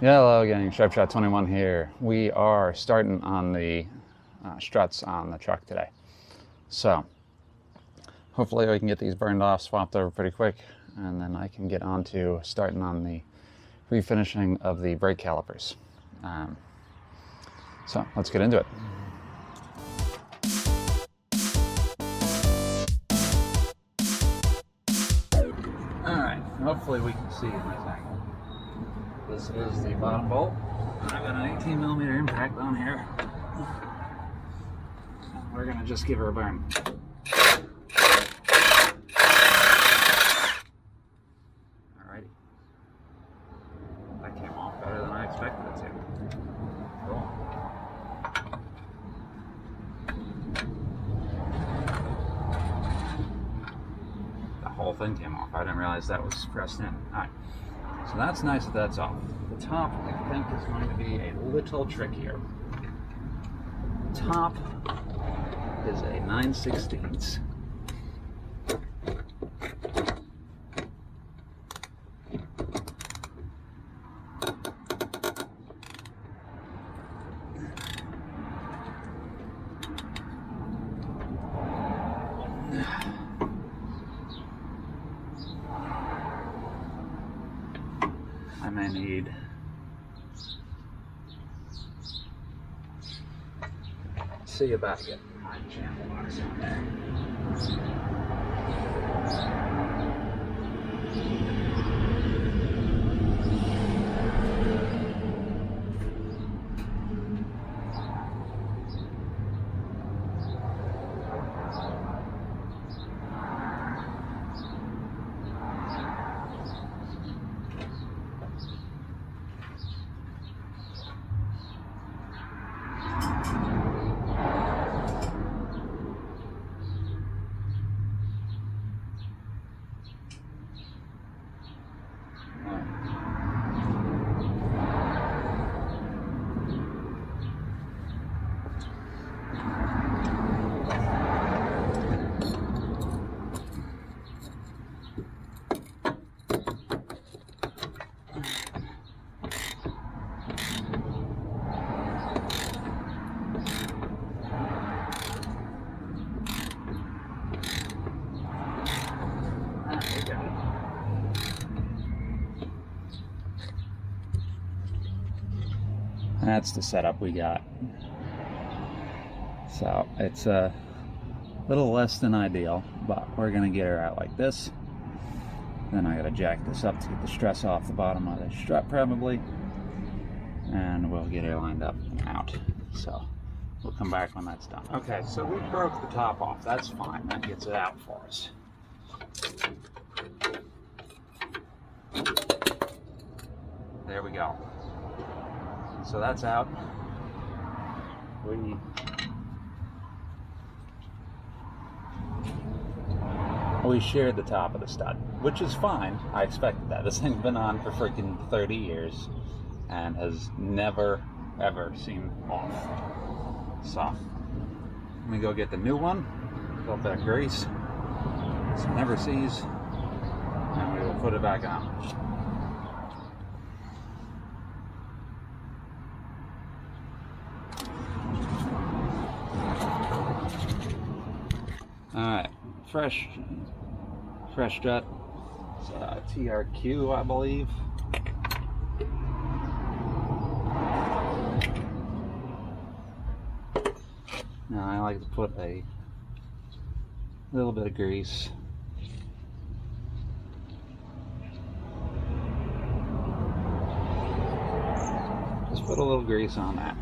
Yeah, hello gang, Shot21 here. We are starting on the struts on the truck today. So, hopefully we can get these burned off, swapped over pretty quick, and then I can get on to starting on the refinishing of the brake calipers. So, let's get into it. Alright, hopefully we can see in this angle. This is the bottom bolt. I've got an 18mm impact on here. We're going to just give her a burn. Alrighty. That came off better than I expected it to. Cool. The whole thing came off. I didn't realize that was pressed in. Alright. So that's nice that that's off. The top, I think, is going to be a little trickier. The top is a 9/16. I may need see about getting my channel locks on there. That's the setup we got. So it's a little less than ideal, but we're gonna get her out like this. Then I gotta jack this up to get the stress off the bottom of the strut probably, and we'll get her lined up and out. So we'll come back when that's done. Okay, so we broke the top off. That's fine. That gets it out for us. There we go. So that's out. We shared the top of the stud, which is fine. I expected that. This thing's been on for freaking 30 years and has never, ever seemed off. So, let me go get the new one, fill up that grease, so it never sees, and we will put it back on. Alright, fresh strut. It's TRQ, I believe. Now I like to put a little bit of grease. Just put a little grease on that.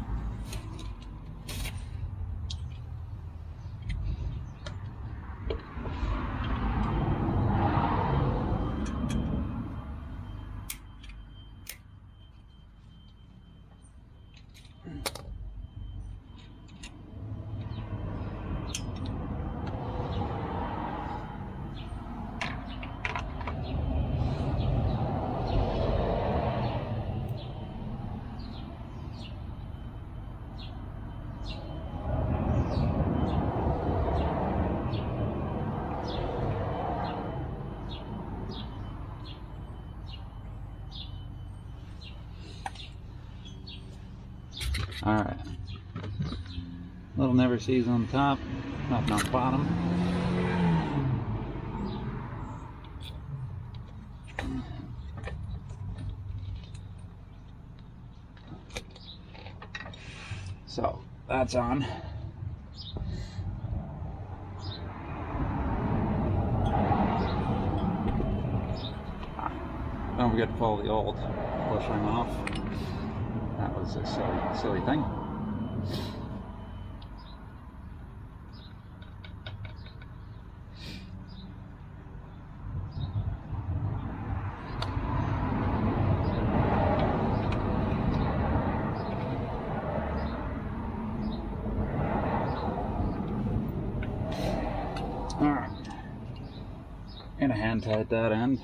Alright. Little never sees on the top, nothing on the bottom. So that's on. Don't forget to pull the old push ring off. That was a silly thing. Alright. Gonna hand tight that end.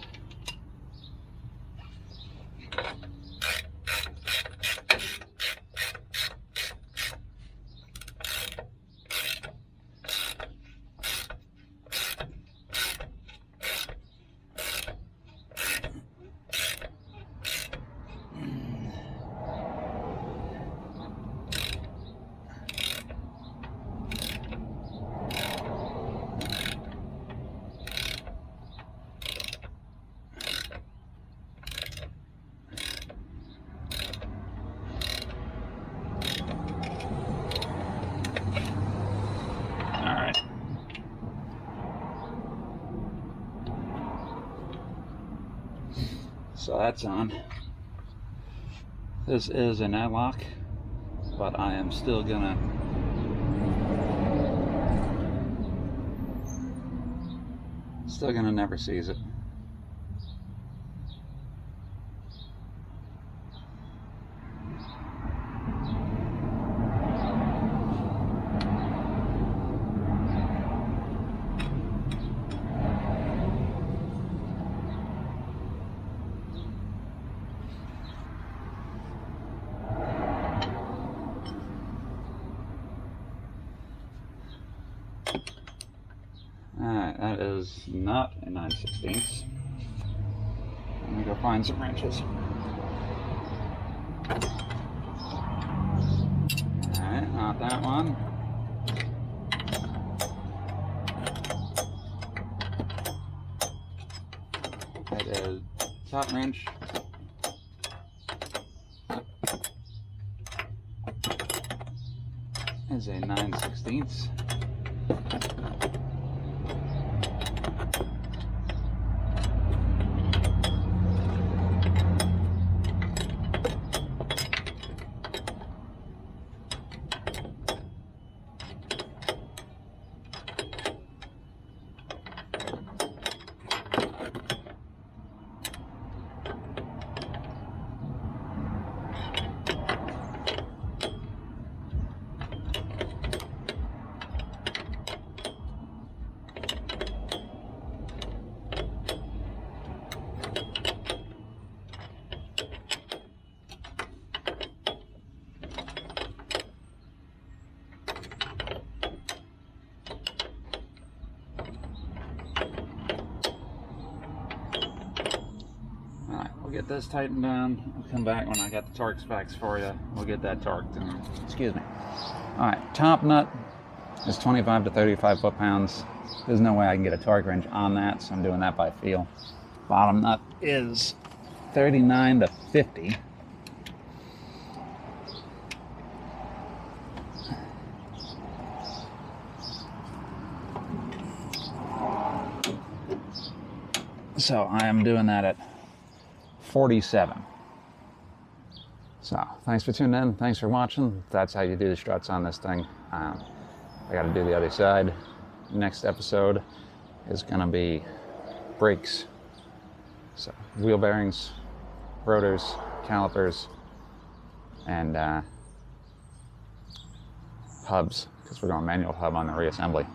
So that's on. This is an airlock, but I am still gonna never seize it. Alright, that is not a 9/16. Let me go find some wrenches. Alright, not that one. That is top wrench. Is a 9/16. We'll get this tightened down. I'll come back when I got the torque specs for you. We'll get that torqued. Excuse me. All right, top nut is 25 to 35 foot-pounds. There's no way I can get a torque wrench on that, so I'm doing that by feel. Bottom nut is 39 to 50. So I am doing that at 47. So thanks for tuning in. Thanks for watching. That's how you do the struts on this thing. I got to do the other side. Next episode is going to be brakes. So wheel bearings, rotors, calipers, and hubs, because we're going manual hub on the reassembly.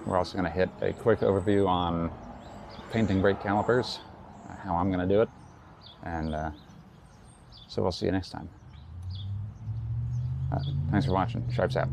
We're also going to hit a quick overview on painting brake calipers, how I'm going to do it, and so we'll see you next time. Thanks for watching. Sharps out.